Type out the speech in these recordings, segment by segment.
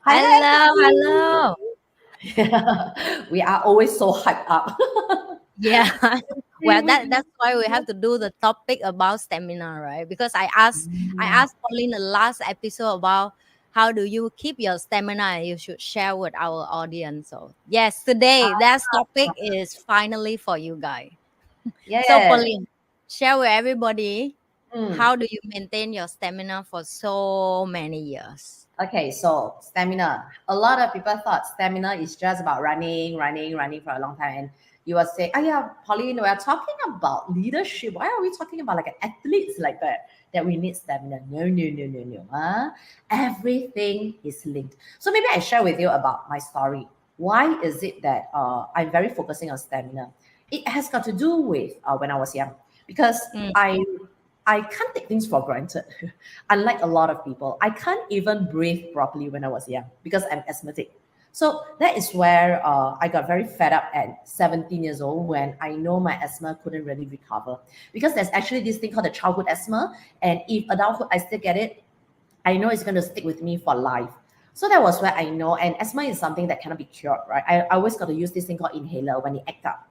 Hi, Hello. Yeah, we are always so hyped up. Yeah. Well, that's why we have to do the topic about stamina, right? Because I asked Pauline the last episode about how do you keep your stamina, and you should share with our audience. So yes, today that topic is finally for you guys. So Yes. Pauline, share with everybody Mm. how do you maintain your stamina for so many years? Okay, so stamina. A lot of people thought stamina is just about running for a long time. And you will say, oh yeah, Pauline, we are talking about leadership. Why are we talking about like an athletes like that we need stamina? No. Everything is linked. So maybe I share with you about my story. Why is it that I'm very focusing on stamina? It has got to do with when I was young because Mm. I can't take things for granted. Unlike a lot of people, I can't even breathe properly when I was young because I'm asthmatic. So that is where I got very fed up at 17 years old when I know my asthma couldn't really recover. Because there's actually this thing called the childhood asthma. And if adulthood I still get it, I know it's going to stick with me for life. So that was where I know, and asthma is something that cannot be cured, right? I always got to use this thing called inhaler when it act up.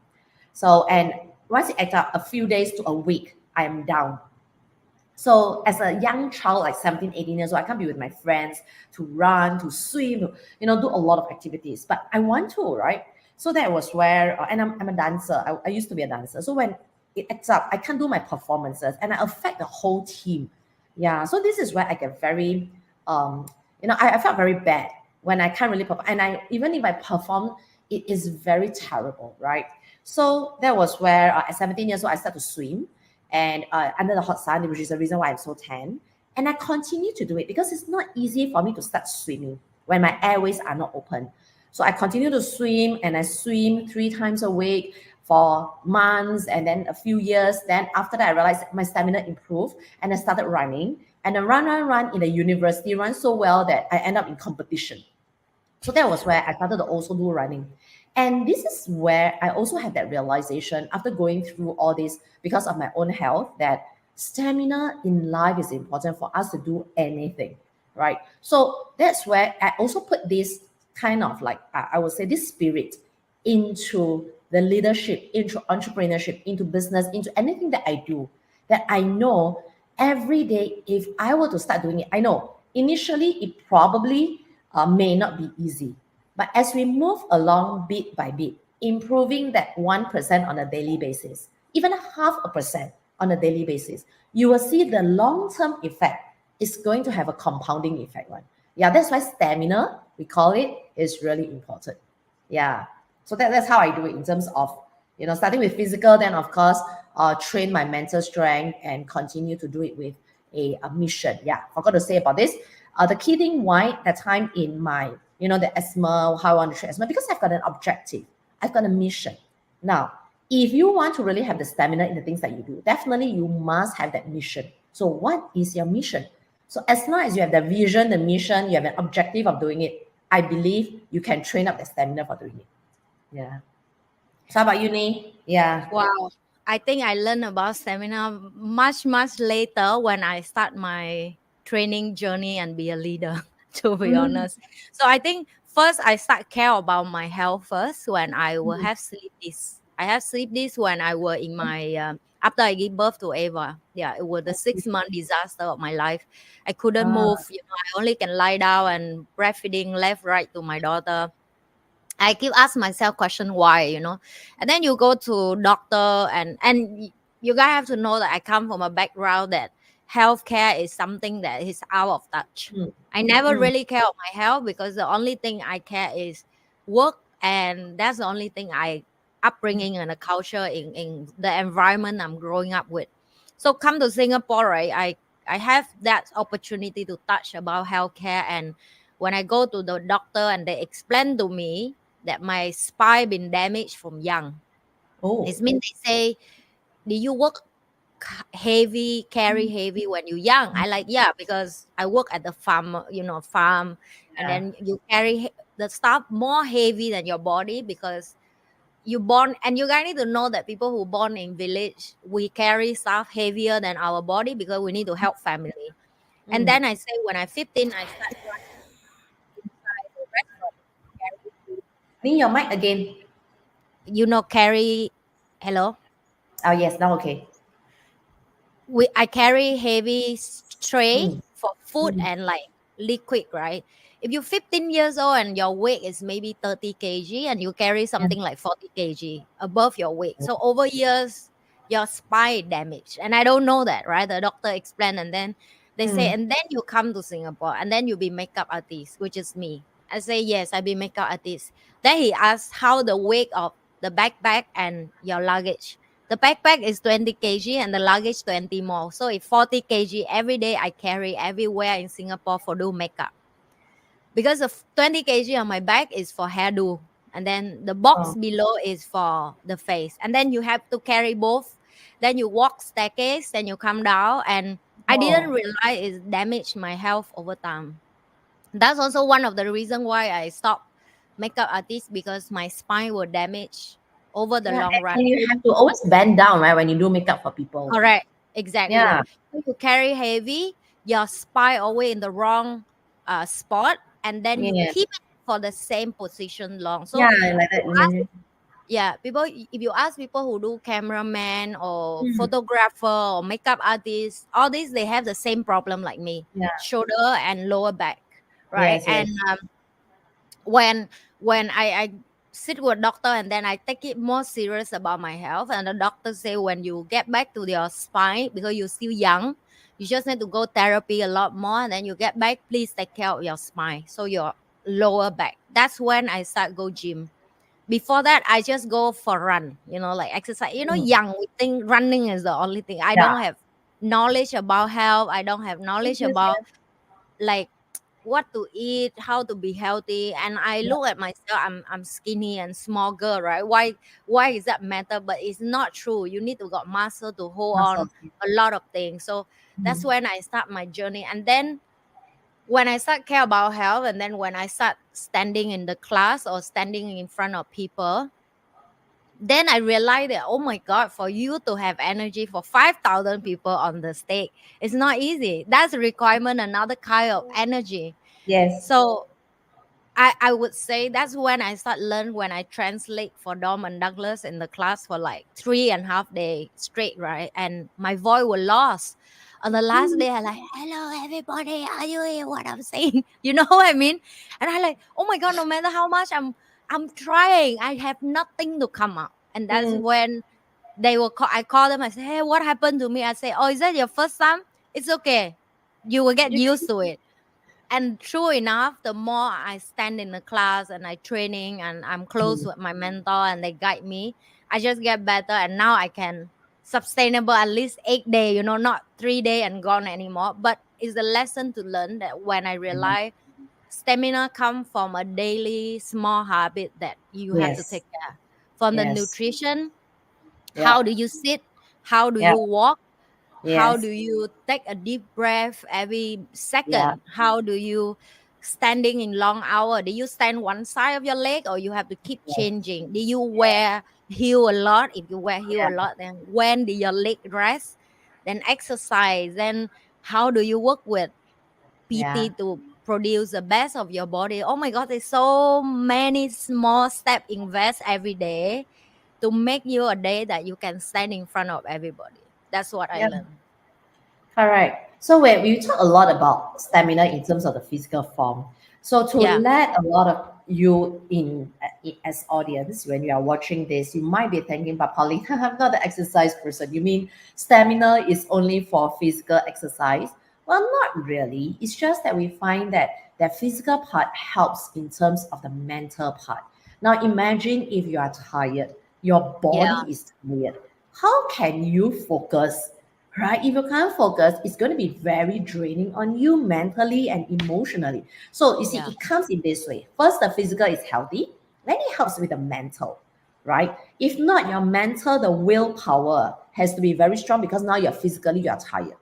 So, and once it act up, a few days to a week, I am down. So as a young child, like 17, 18 years old, I can't be with my friends to run, to swim, to, do a lot of activities. But I want to, right? So that was where, and I'm a dancer. I used to be a dancer. So when it acts up, I can't do my performances and I affect the whole team. Yeah. So this is where I get very, I felt very bad when I can't really perform. And even if I perform, it is very terrible, right? So that was where at 17 years old, I started to swim and under the hot sun, which is the reason why I'm so tan. And I continue to do it because it's not easy for me to start swimming when my airways are not open. So I continue to swim and I swim 3 times a week for months and then a few years. Then after that, I realized my stamina improved and I started running. And I run in the university, run so well that I end up in competition. So that was where I started to also do running. And this is where I also had that realization after going through all this because of my own health that stamina in life is important for us to do anything, right? So that's where I also put this kind of like, I would say, this spirit into the leadership, into entrepreneurship, into business, into anything that I do. That I know every day, if I were to start doing it, I know initially it probably may not be easy. But as we move along bit by bit, improving that 1% on a daily basis, even 0.5% on a daily basis, you will see the long-term effect is going to have a compounding effect. Right? Yeah, that's why stamina, we call it, is really important. Yeah. So that's how I do it in terms of, starting with physical, then of course, train my mental strength and continue to do it with a mission. Yeah, forgot to say about this. The key thing why that time in my, the asthma, how I want to treat asthma, because I've got an objective, I've got a mission. Now, if you want to really have the stamina in the things that you do, definitely you must have that mission. So what is your mission? So as long as you have the vision, the mission, you have an objective of doing it, I believe you can train up the stamina for doing it. Yeah. So how about you, Nee? Yeah. Wow. I think I learned about stamina much later when I start my training journey and be a leader, to be Mm, honest. So I think first I start care about my health first when I will mm, have sleep this. I have sleep this when I were in my after I gave birth to Ava. Yeah, it was the 6 month disaster of my life. I couldn't move. ah, I only can lie down and breastfeeding left, right to my daughter. I keep ask myself question why. And then you go to doctor and you guys have to know that I come from a background that healthcare is something that is out of touch. mm, I never mm, really care of my health because the only thing I care is work, and that's the only thing I upbringing and the culture in the environment I'm growing up with. So come to Singapore, right? I have that opportunity to touch about healthcare, and when I go to the doctor and they explain to me that my spine been damaged from young. oh, It means they say, "Do you work heavy, carry heavy when you're young?" I like, yeah, because I work at the farm, and yeah. then you carry the stuff more heavy than your body because you born, and you guys need to know that people who born in village, we carry stuff heavier than our body because we need to help family. And Mm, then I say when I 15, I start Lean your mic again. Carry. Hello. Oh yes, now okay. I carry heavy tray Mm, for food mm, and like liquid, right? If you're 15 years old and your weight is maybe 30 kg and you carry yeah. something like 40 kg above your weight, so over years your spine damaged, and I don't know that, right? The doctor explained, and then they say, Mm, and then you come to Singapore, and then you be makeup artist, which is me. I say yes, I be makeup artist. Then he asked how the weight of the backpack and your luggage. The backpack is 20 kg and the luggage 20 more. So it's 40 kg every day I carry everywhere in Singapore for do makeup. Because the 20 kg on my back is for hairdo. And then the box oh, below is for the face. And then you have to carry both. Then you walk staircase, then you come down. And I didn't oh, realize it damaged my health over time. That's also one of the reasons why I stopped makeup artist, because my spine will damage over the yeah. long run. And you have to always bend down, right, when you do makeup for people. Correct. Exactly. Yeah. So you carry heavy, your spine always in the wrong spot, and then you Yeah. keep it for the same position long. So Yeah, like that. ask, Imagine. people, if you ask people who do cameraman or Mm, photographer or makeup artist, all these they have the same problem like me, yeah. shoulder and lower back, right? Yes. And Yes. when I sit with a doctor and then I take it more serious about my health, and the doctor say when you get back to your spine, because you're still young, you just need to go therapy a lot more, and then you get back, please take care of your spine, so your lower back. That's when I start go gym. Before that I just go for run, like exercise. Mm, Young, we think running is the only thing. I yeah. don't have knowledge about health, I don't have Yes. knowledge Yes. about Yes. like what to eat, how to be healthy. And I Yeah. look at myself, I'm skinny and small girl, right? Why is that matter? But it's not true. You need to got muscle to hold on Muscles. a lot of things. So that's Mm, when I start my journey. And then when I start care about health, and then when I start standing in the class or standing in front of people, then I realized that, oh my God, for you to have energy for 5,000 people on the stage, it's not easy. That's a requirement, another kind of energy. yes. So I would say that's when I start learn, when I translate for Dom and Douglas in the class for like 3.5 days straight, right? And my voice was lost. On the last day, I like, hello everybody, are you hear what I'm saying? You know what I mean? And I like, oh my God, no matter how much I'm trying, I have nothing to come out. And that's Mm, when they will call, I call them, I say, hey, what happened to me? I say, oh, is that your first time? It's okay. You will get you, used to it. And true enough, the more I stand in the class and I training and I'm close mm, with my mentor and they guide me, I just get better. And now I can sustainable at least 8 day, not 3 day and gone anymore. But it's a lesson to learn that when I realize stamina come from a daily small habit that you have to yes. take care. From the Yes. nutrition, Yeah. how do you sit, how do Yeah. you walk, how do Yes. you take a deep breath every Yeah. second, how do you standing in long hour, do you stand one side of your leg or you have to keep Yes. changing, do you wear heel a lot? If you wear heel a Yeah. lot, then when do your leg rest, then exercise, then how do you work with Yeah. PT to produce the best of your body? Oh my God, there's so many small steps invest every day to make you a day that you can stand in front of everybody. That's what I Yeah. learned. Correct. So when we talk a lot about stamina in terms of the physical form. So to Yeah. let a lot of you as audience, when you are watching this, you might be thinking, but Pauline, I'm not an exercise person. You mean stamina is only for physical exercise? Well, not really. It's just that we find that the physical part helps in terms of the mental part. Now imagine if you are tired, your Yeah. body is tired. How can you focus? Right? If you can't focus, it's going to be very draining on you mentally and emotionally. So you see, Yeah. it comes in this way. First, the physical is healthy, then it helps with the mental, right? If not, your mental, the willpower has to be very strong because now you're tired.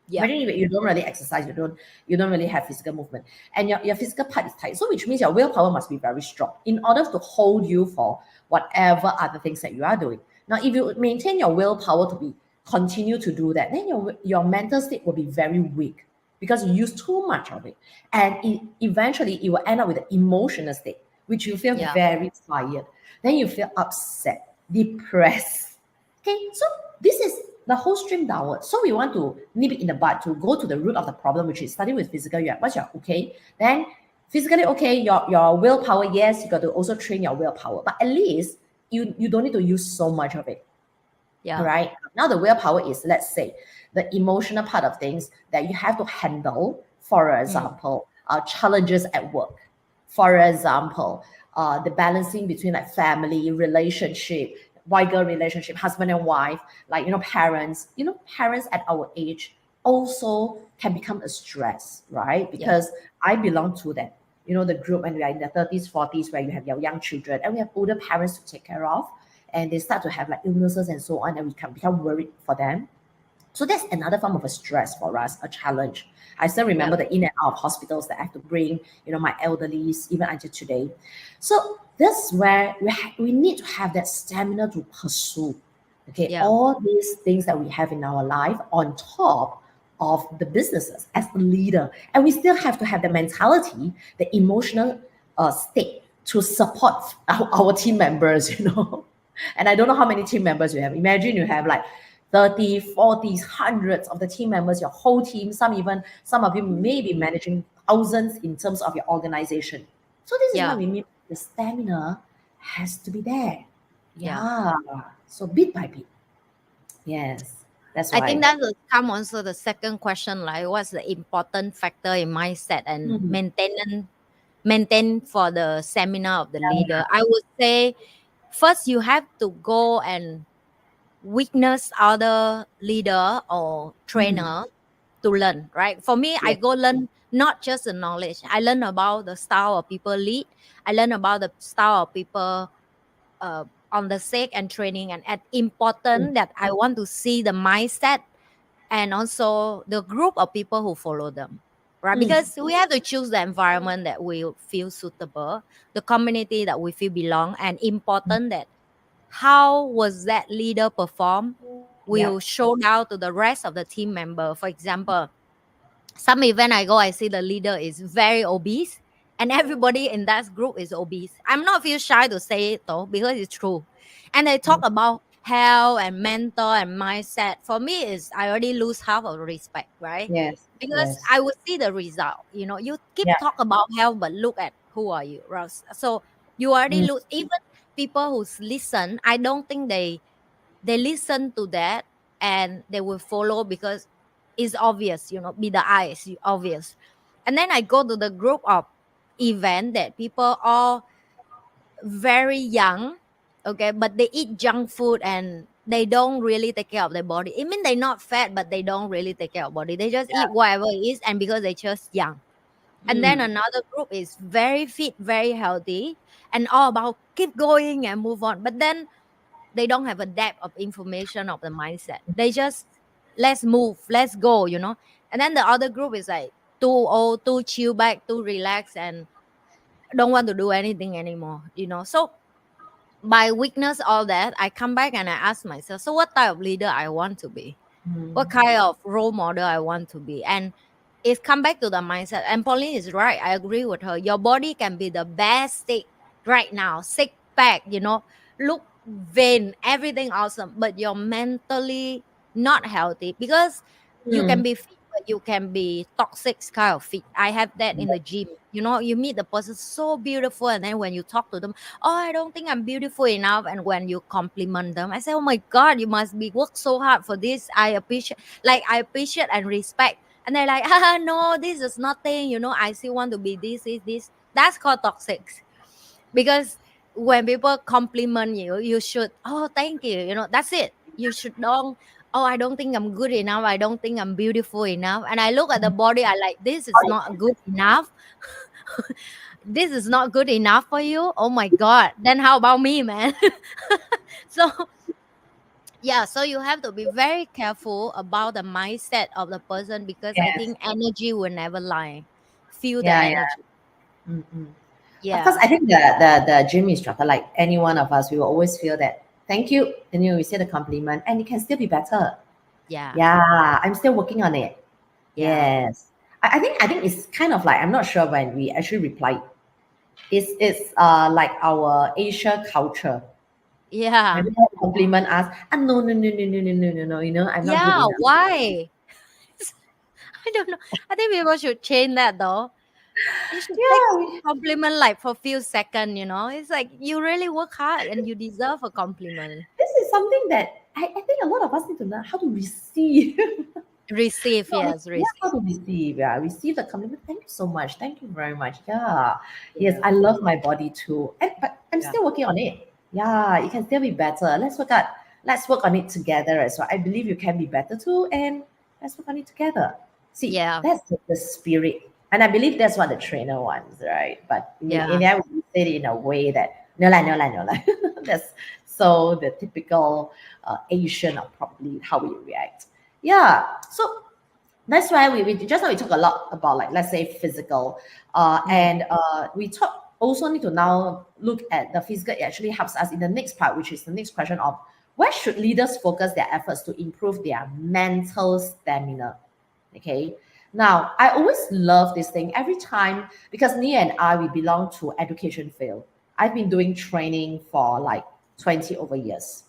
Yeah. Imagine if you don't really exercise, you don't really have physical movement, and your physical part is tight. So which means your willpower must be very strong in order to hold you for whatever other things that you are doing. Now, if you maintain your willpower to be continue to do that, then your mental state will be very weak because you use too much of it, and eventually it will end up with an emotional state. which you feel Yeah. very tired. Then you feel upset, depressed. Okay, so this is the whole stream downward. So we want to nip it in the bud to go to the root of the problem, which is starting with physical. Once you're okay, then physically okay, your willpower, yes, you got to also train your willpower, but at least you don't need to use so much of it. Yeah. All right. Now the willpower is, let's say, the emotional part of things that you have to handle. For example, challenges at work. For example, the balancing between like family relationship, boy-girl relationship, husband and wife, like parents. Parents at our age also can become a stress, right? Because I belong to that. The group when we are in the 30s, 40s, where you have your young children and we have older parents to take care of, and they start to have like illnesses and so on, and we can become worried for them. So that's another form of a stress for us, a challenge. I still remember the in and out of hospitals that I have to bring, my elderlies, even until today. So that's where we need to have that stamina to pursue, all these things that we have in our life on top of the businesses as the leader. And we still have to have the mentality, the emotional state to support our team members, And I don't know how many team members you have. Imagine you have like 30, 40s, hundreds of the team members, your whole team, some of you may be managing thousands in terms of your organization. So this is what we mean. The stamina has to be there. So bit by bit. Yes. That's why. I think that will come also the second question, like what's the important factor in mindset and maintain for the seminar of the leader. I would say first you have to go and witness other leader or trainer to learn, right? For me, I go learn not just the knowledge. I learn about the style of people lead. I learn about the style of people on the sake and training, and at important that I want to see the mindset and also the group of people who follow them, right? Because we have to choose the environment that we feel suitable, the community that we feel belong, and important that how was that leader perform will show out to the rest of the team member. For example, some event I go, I see the leader is very obese and everybody in that group is obese. I'm not feel shy to say it though, because it's true. And they talk about health and mental and mindset. For me, is I already lose half of respect, right? Yes. Because I would see the result. You keep talk about health, but look at who are you, Ross. So you already lose. Even people who listen, I don't think they listen to that and they will follow because it's obvious, be the eyes, obvious. And then I go to the group of event that people are very young, okay, but they eat junk food and they don't really take care of their body. It means they're not fat, but they don't really take care of body. They just eat whatever it is, and because they're just young. And then another group is very fit, very healthy, and all about keep going and move on. But then they don't have a depth of information of the mindset. They just let's move, let's go, And then the other group is like too old, too chill back, too relaxed, and don't want to do anything anymore, So by witness all that, I come back and I ask myself, so what type of leader I want to be? What kind of role model I want to be? And it's come back to the mindset. And Pauline is right. I agree with her. Your body can be the best thing right now, six pack, look vain, everything awesome, but you're mentally not healthy because you can be fit, but you can be toxic kind of fit. I have that in the gym. You meet the person so beautiful, and then when you talk to them, oh, I don't think I'm beautiful enough. And when you compliment them, I say, oh my God, you must be work so hard for this. I appreciate and respect. And they're like, no, this is nothing. I still want to be this. That's called toxic. Because when people compliment you, you should, oh, thank you. That's it. You should don't, oh, I don't think I'm good enough. I don't think I'm beautiful enough. And I look at the body, I like, this is not good enough. This is not good enough for you. Oh my God. Then how about me, man? So so you have to be very careful about the mindset of the person, because I think energy will never lie. Feel the energy. Of course, I think the gym instructor, like any one of us, we will always feel that thank you, and we say the compliment, and it can still be better. I'm still working on it. Yes, I think it's kind of like, I'm not sure when we actually replied. It's like our Asia culture. Yeah. When people compliment us, no, no, no, no, no, no, no, no, no, I'm not good Yeah. enough. Why? I don't know. I think people should change that though. You should take Yeah, compliment like for a few seconds, It's like you really work hard and you deserve a compliment. this is something that I think a lot of us need to learn how to receive. Receive, yes, Yeah, receive. how to receive. Yeah, receive the compliment. Thank you so much. Thank you very much. Yeah. Yes, Yeah. I love my body too. But I'm Yeah. still working on it. Yeah, it can still be better. Let's work on it together as well. I believe you can be better too, and let's work on it together. See, Yeah. that's the spirit. And I believe that's what the trainer wants, right? But in Yeah. the end, we say it in a way that no la, no la, no la. That's so the typical Asian or probably how we react. Yeah. So that's why we just now we talk a lot about, like, let's say physical, and we talk also need to now look at the physical. It actually helps us in the next part, which is the next question of where should leaders focus their efforts to improve their mental stamina. Okay, now I always love this thing every time because Nia and I, we belong to education field. I've been doing training for like 20 over years,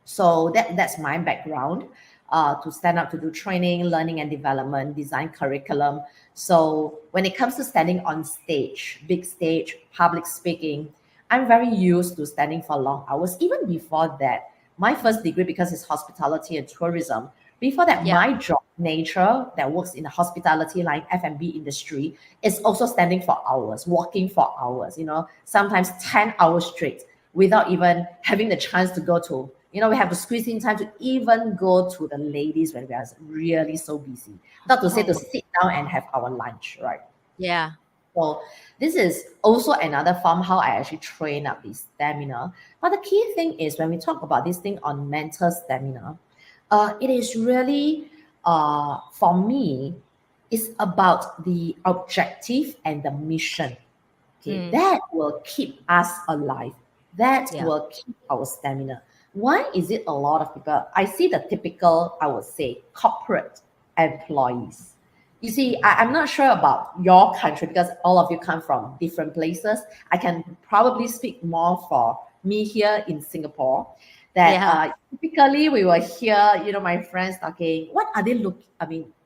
so that's my background, to stand up to do training, learning and development, design curriculum. So when it comes to standing on stage, big stage, public speaking, I'm very used to standing for long hours. Even before that, my first degree, because it's hospitality and tourism, before that, Yeah. my job nature that works in the hospitality line, F&B industry, is also standing for hours, walking for hours, sometimes 10 hours straight without even having the chance to go to, we have to squeeze in time to even go to the ladies when we are really so busy. Not to say to Oh, sit down and have our lunch, right? yeah. So this is also another form how I actually train up the stamina. But the key thing is when we talk about this thing on mental stamina, it is really, for me, it's about the objective and the mission. Okay, Mm, that will keep us alive. That yeah. will keep our stamina. Why is it a lot of people? I see the typical, I would say, corporate employees. You see, I'm not sure about your country because all of you come from different places. I can probably speak more for me here in Singapore. That Yeah. typically we will hear, my friends talking. What are they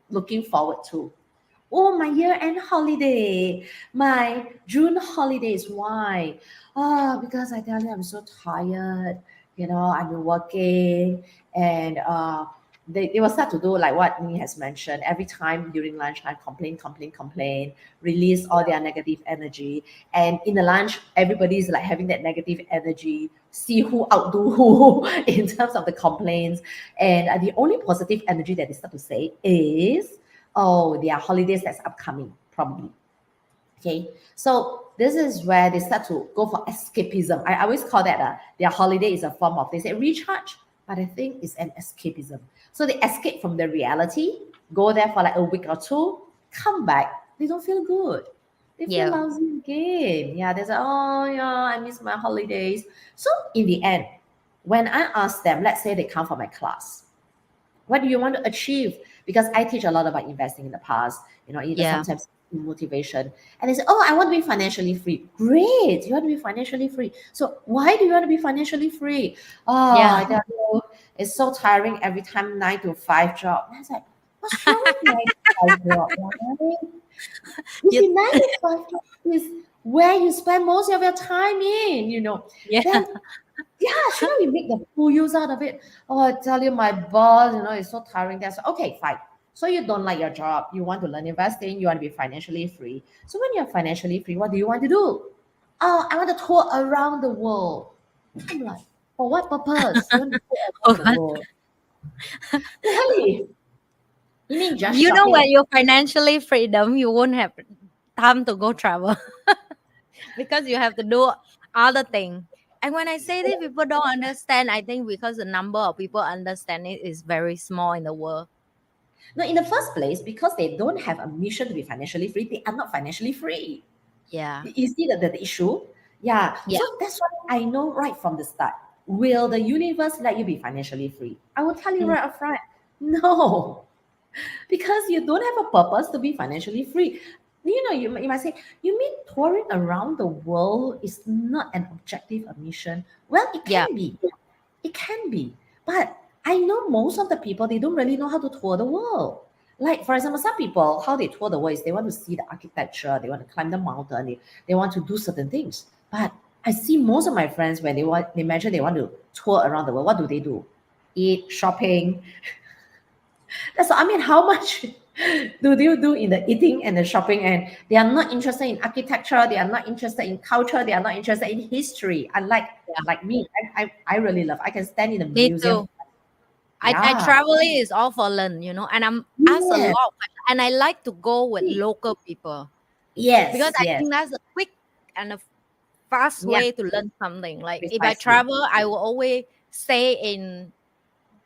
looking forward to? Oh, my year-end holiday, my June holidays. Why? Oh, because I tell you, I'm so tired. I've been working, and they will start to do like what Ni has mentioned. Every time during lunchtime, complain, complain, complain, release all their negative energy. And in the lunch, everybody's like having that negative energy, see who outdo who in terms of the complaints. And the only positive energy that they start to say is, oh, there are holidays that's upcoming, probably. Okay, so this is where they start to go for escapism. I always call that their holiday is a form of, they say recharge, but I think it's an escapism. So they escape from the reality, go there for like a week or two, come back, they don't feel good. They feel Yeah. lousy again. Yeah, they say, oh yeah, I miss my holidays. So in the end, when I ask them, let's say they come for my class, what do you want to achieve? Because I teach a lot about investing in the past, either Yeah. sometimes motivation. And they say, oh, I want to be financially free. Great. You want to be financially free. So why do you want to be financially free? Oh, Yeah. I tell you, it's so tiring every time 9 to 5 job. And I was like, what's wrong with 9 to 5 job? Right? You You, see, 9 to 5 job is where you spend most of your time in. yeah. Then yeah, shouldn't we make the full use out of it? Oh, I tell you, my boss, it's so tiring. That's okay, fine. So you don't like your job, you want to learn investing, you want to be financially free. So when you're financially free, what do you want to do? Oh, I want to tour around the world. I'm like, for what purpose? You want to tour Oh, around the world? Really? You mean just when shopping? you're financially freedom, you won't have time to go travel because you have to do other thing. And when I say this, people don't understand. I think because the number of people understand it is very small in the world. No, in the first place, because they don't have a mission to be financially free, they are not financially free. Yeah. You see the issue? Yeah. Yeah. So that's why I know right from the start. Will the universe let you be financially free? I will tell you Mm, right up front. No. Because you don't have a purpose to be financially free. You might say, you mean touring around the world is not an objective of mission? Well, it Yeah. can be. It can be. But I know most of the people, they don't really know how to tour the world. Like, for example, some people, how they tour the world is they want to see the architecture, they want to climb the mountain, they want to do certain things. But I see most of my friends when they mention they want to tour around the world, what do? Eat, shopping. That's I mean, how much do you do in the eating and the shopping? And they are not interested in architecture, they are not interested in culture, they are not interested in history. Unlike Yeah. like me, I really love. I can stand in a Me museum. too. I Yeah. traveling is all for learn, and I'm asked a Yes. lot of questions, and I like to go with local people because Yes. I Yes. think that's a quick and a fast Yeah. way to learn something. Like if I Precisely. travel, I will always stay in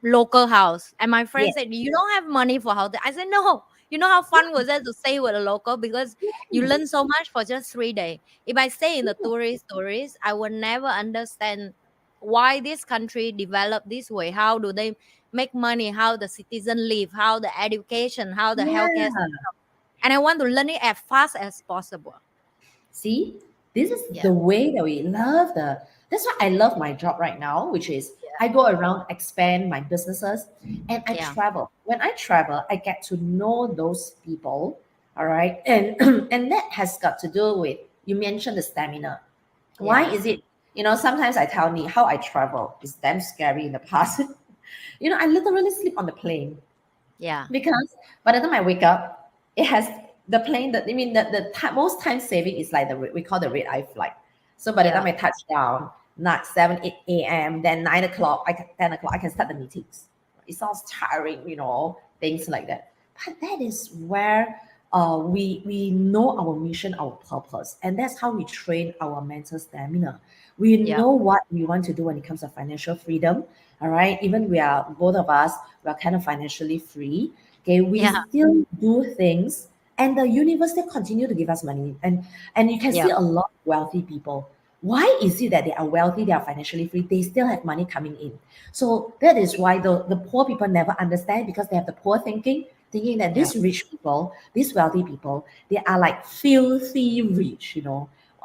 local house. And my friend Yes. said, "You don't have money for hotel." I said, "No." You know how fun was it to stay with a local because you learn so much for just 3 days. If I stay in the tourist, I will never understand why this country developed this way. How do they make money? How the citizen live? How the education? How the healthcare? Yeah. And I want to learn it as fast as possible. See, this is Yeah, the way that we love the. That's why I love my job right now, which is yeah, I go around, expand my businesses, and I yeah, travel. When I travel, I get to know those people. All right, and and that has got to do with you mentioned the stamina. Why yeah, is it? Sometimes I tell me how I travel is damn scary in the past. I literally sleep on the plane yeah, because by the time I wake up, it has the plane. That I mean, most time saving is like we call the red eye flight. So by the time yeah, I touch down, not 7 8 a.m., then 9 o'clock, 10 o'clock, I can start the meetings. It sounds tiring, things like that. But that is where we know our mission, our purpose, and that's how we train our mental stamina. We yeah, know what we want to do when it comes to financial freedom. All right, even we are both of us, we are kind of financially free. Okay, we yeah, still do things, and the universe still continue to give us money, and you can see yeah, a lot of wealthy people. Why is it that they are wealthy, they are financially free, they still have money coming in? So that is why the poor people never understand, because they have the poor thinking that yeah, these rich people, these wealthy people, they are like filthy rich.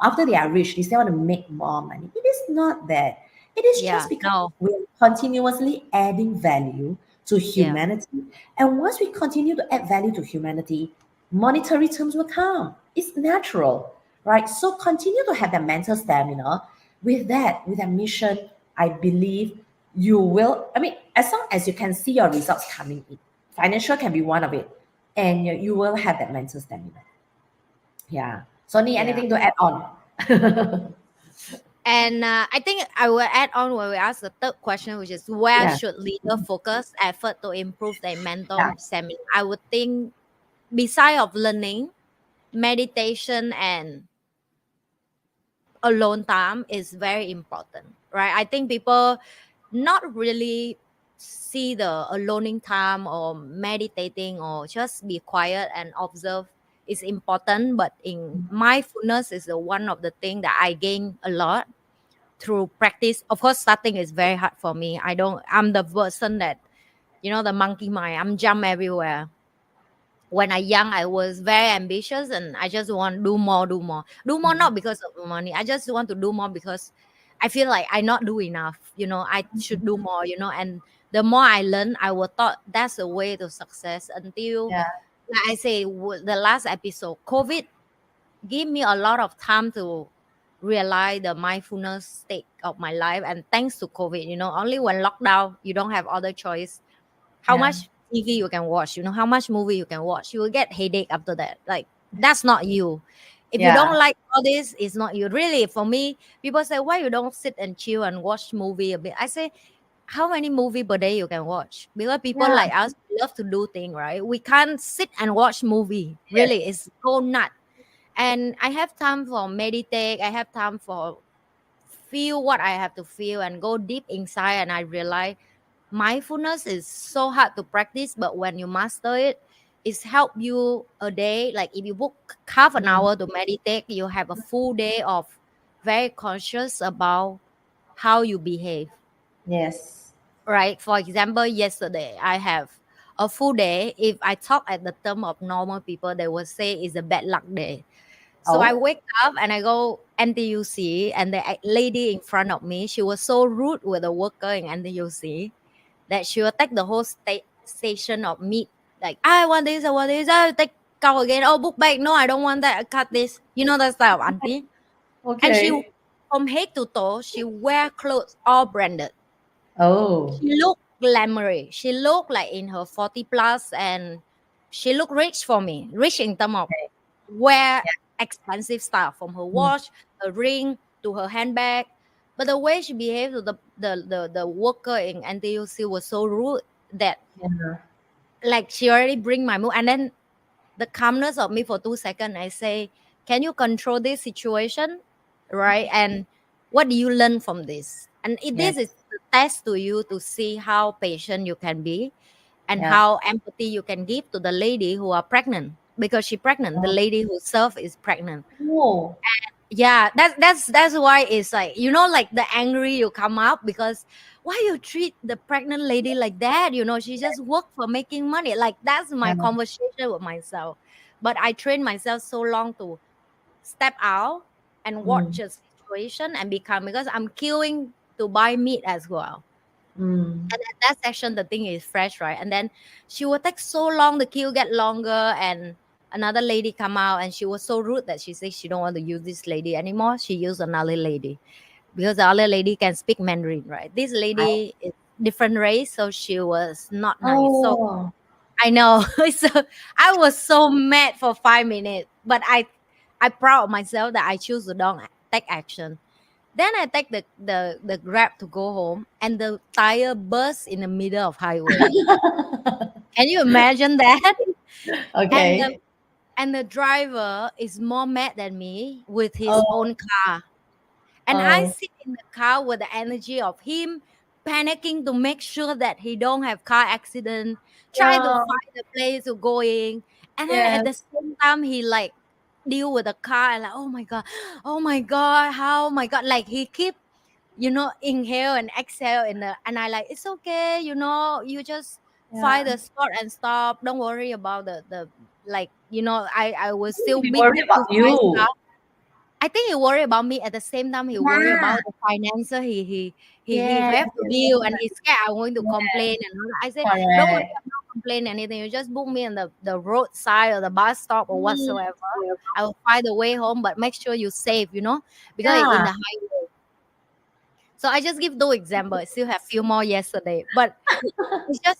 After they are rich, they still want to make more money. It is not that. It is yeah. just because No, we're continuously adding value to yeah, humanity. And once we continue to add value to humanity, monetary terms will come. It's natural, right? So continue to have that mental stamina. With that mission, I believe you will. I mean, as long as you can see your results coming in, financial can be one of it, and you will have that mental stamina. Yeah. So, need yeah. anything to add on? And I think I will add on when we ask the third question, which is where Yeah. should leader focus effort to improve their Yeah. mental stamina? I would think beside of learning, meditation and alone time is very important, right? I think people not really see the aloning time or meditating or just be quiet and observe is important, but in mindfulness is the one of the thing that I gain a lot through practice. Of course, starting is very hard for me. I'm the person that, the monkey mind. I'm jump everywhere. When I young, I was very ambitious and I just want to do more, do more. Do more not because of money. I just want to do more because I feel like I not do enough. I should do more, and the more I learn, I will thought that's the way to success until Yeah. like I say the last episode, COVID give me a lot of time to realize the mindfulness state of my life. And thanks to COVID, only when lockdown, you don't have other choice. How Yeah. much TV you can watch, how much movie you can watch. You will get headache after that. Like that's not you. If you don't Yeah. like all this, it's not you. Really, for me, people say, why you don't sit and chill and watch movie a bit? I say, how many movie per day you can watch? Because people Yeah. like us love to do things, right? We can't sit and watch movie. Yes. Really, it's go nuts. And I have time for meditate. I have time for feel what I have to feel and go deep inside. And I realize mindfulness is so hard to practice, but when you master it, it's help you a day. Like if you book half an Mm. hour to meditate, you have a full day of very conscious about how you behave. Yes. Right. For example, yesterday I have a full day, if I talk at the term of normal people, they will say it's a bad luck day. So I Oh, wake up and I go NTUC, and the lady in front of me, she was so rude with the worker in NTUC that she will take the whole station of meat. Like, I want this, I want this. I take cow again. Oh, book back. No, I don't want that. I cut this. You know that style of auntie. And she, okay. from head to toe, she wear clothes all branded. Oh, She looked glamorous. She looked like in her 40 plus, and she looked rich for me. Rich in terms of okay. wear Yeah. expensive stuff, from her Mm, watch, her ring to her handbag. But the way she behaved to the worker in NTUC was so rude that, yeah. like, she already bring my mood. And then the calmness of me for 2 seconds, I say, can you control this situation? Right? And what do you learn from this? And this is Yes. the test to you to see how patient you can be and Yeah. how empathy you can give to the lady who are pregnant, because she pregnant. The Oh, lady who served is pregnant. oh, Yeah, that's why it's like, like the angry you come up, because why you treat the pregnant lady like that? She just work for making money. Like, that's my yeah. conversation with myself. But I trained myself so long to step out and Mm, watch a situation and become, because I'm queuing to buy meat as well. mm. And at that section, the thing is fresh, right? And then she will take so long, the queue get longer, and another lady come out, and she was so rude that she said she don't want to use this lady anymore. She used another lady, because the other lady can speak Mandarin, right? This I, lady is different race, so she was not nice. So oh, I know. So I was so mad for 5 minutes, but I proud of myself that I choose to don't take action. Then I take the Grab to go home, and the tire burst in the middle of highway. Can you imagine that? And the okay. and the driver is more mad than me with his Oh, own car. And I oh, sit in the car with the energy of him panicking to make sure that he don't have car accident, try to yeah. find the place to going. And then at the Yes. same time, he like deal with the car and like, oh my God, how my God. Like, he keep inhale and exhale and I like, it's okay, you just Yeah. find the spot and stop. Don't worry about the like, I will still Be meet worried you about to find you. stuff. I think he worry about me. At the same time, he worry Yeah. about the financer he Yes. have to Yes. deal, and he's scared I'm going to Yes. complain and all that. I said, don't worry, Correct. I'm not complaining anything. You just book me on the roadside or the bus stop or Mm. whatsoever. I will find the way home, but make sure you safe, because it's in Yeah. the highway. So I just give those examples. I still have few more yesterday, but it's just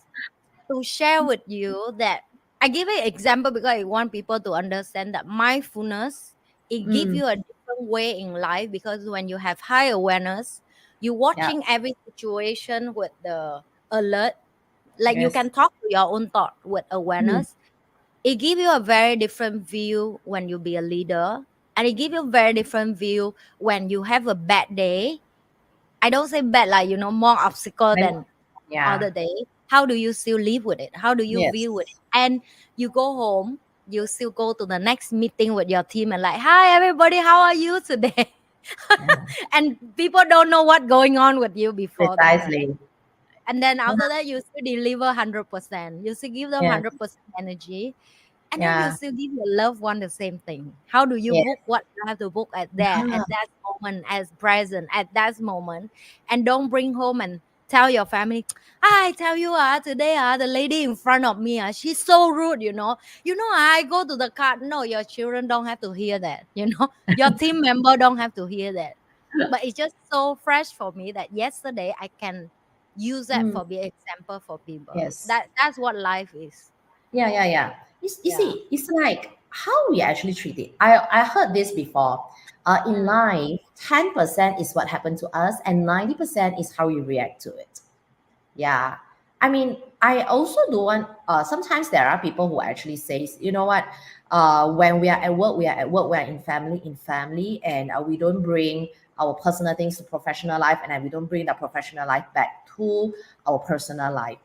to share with you that I give an example because I want people to understand that mindfulness, it gives Mm. you a different way in life, because when you have high awareness, you're Yeah. watching every situation with the alert. Like, you Yes. can talk to your own thought with Mm. awareness. It gives you a very different view when you be a leader, and it gives you a very different view when you have a bad day. I don't say bad, like, more obstacle Then, than yeah. other day. How do you still live with it? How do you view it? Yes. And you go home, you still go to the next meeting with your team and like, hi everybody, how are you today? Yeah. And people don't know what going on with you before that, right? Precisely. And then Uh, after that, you still deliver 100%. You still give them yes. 100% energy. And then you Yeah. still give your loved one the same thing. How do you Yes. book what you have to book at there, at Yeah. that moment, as present, at that moment? And don't bring home and tell your family, I tell you, today, the lady in front of me, she's so rude, I go to the car. No, your children don't have to hear that, your team member don't have to hear that. But it's just so fresh for me that yesterday I can use that Mm. for be example for people. Yes. That's what life is. Yeah, yeah, yeah. You Yeah. see, it's like how we actually treat it. I heard this before. In Mm. life, 10% is what happened to us, and 90% is how we react to it. Yeah. I mean, I also do want, sometimes there are people who actually says, you know what, when we are at work, we are at work, we are in family, and we don't bring our personal things to professional life, and we don't bring the professional life back to our personal life.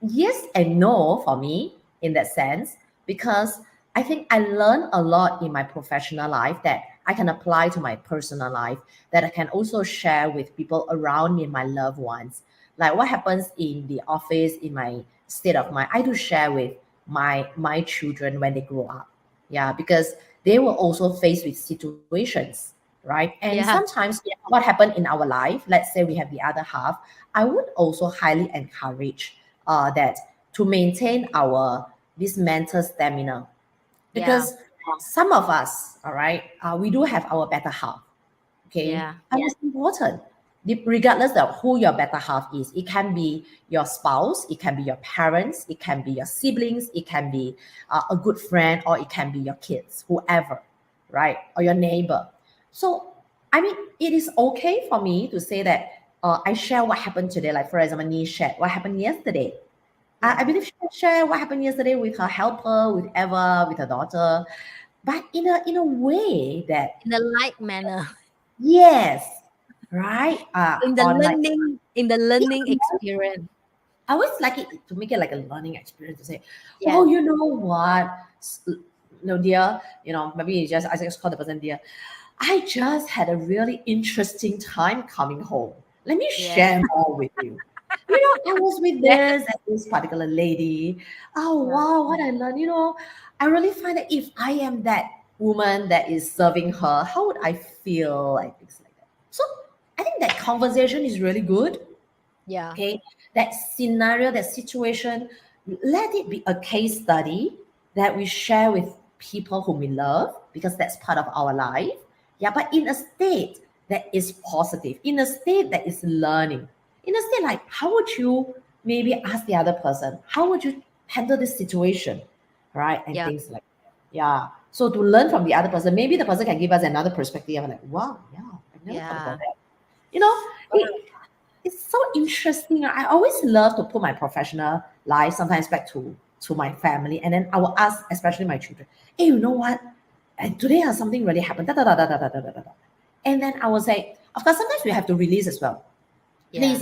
Yes and no for me in that sense, because I think I learned a lot in my professional life that I can apply to my personal life, that I can also share with people around me and my loved ones. Like what happens in the office, in my state of mind, I do share with my children when they grow up. Yeah, because they will also face with situations, right? And Yeah. sometimes what happened in our life, let's say we have the other half, I would also highly encourage that to maintain our this mental stamina, Yeah. because some of us, all right, we do have our better half, okay, Yeah. and it's important. Regardless of who your better half is, it can be your spouse, it can be your parents, it can be your siblings, it can be a good friend, or it can be your kids, whoever, right, or your neighbor. So I mean, it is okay for me to say that I share what happened today. Like for example, NhiLe shared what happened yesterday. I Yeah. believe she can share what happened yesterday with her helper, with Eva, with her daughter, but in a way that, In a light manner. yes, right, In the on like, learning yeah, experience. I always like it to make it like a learning experience to say, oh, Yes. you know what, no, dear, maybe I just call the person dear. I just had a really interesting time coming home. Let me Yes. share more with you. I was with Yes. this particular lady. Oh Yeah. wow, what I learned. I really find that if I am that woman that is serving her, how would I feel? Like things like that. So I think that conversation is really good. Yeah. Okay, that scenario, that situation, let it be a case study that we share with people whom we love, because that's part of our life. Yeah, but in a state that is positive, in a state that is learning, in a state like, how would you maybe ask the other person, how would you handle this situation, right? And Yeah. things like that. Yeah, so to learn from the other person, maybe the person can give us another perspective. I'm like, wow, yeah, I've never thought about Yeah. that. It's so interesting. I always love to put my professional life sometimes back to my family, and then I will ask, especially my children, "Hey, you know what? And today something really happened." Da, da, da, da, da, da, da, da, da. And then I will say, of course, sometimes we have to release as well. Yeah. Please,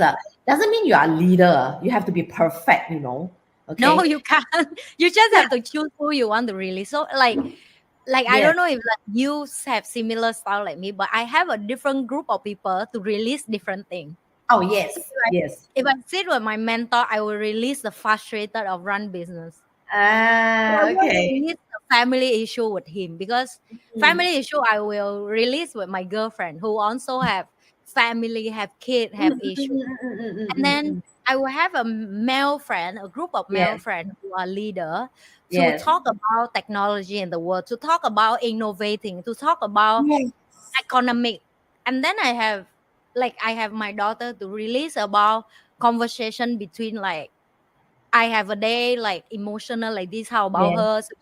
doesn't mean you are a leader. You have to be perfect, No, Okay? you can't. You just Yeah. have to choose who you want to release. So like I Yes. don't know if like you have similar style like me, but I have a different group of people to release different things. Oh, So yes. Yes. if I sit with my mentor, I will release the frustrated of run business. I won't Okay. release the family issue with him because Mm. family issue I will release with my girlfriend who also have family, have kid, Mm, have mm, issue. mm, mm, mm, mm, And mm, then mm. I will have a male friend, a group of male Yes. friends who are leader to Yes. talk about technology in the world, to talk about innovating, to talk about Yes. economic. And then I have my daughter to release about conversation between like I have a day like emotional like this. How about Yes. her? So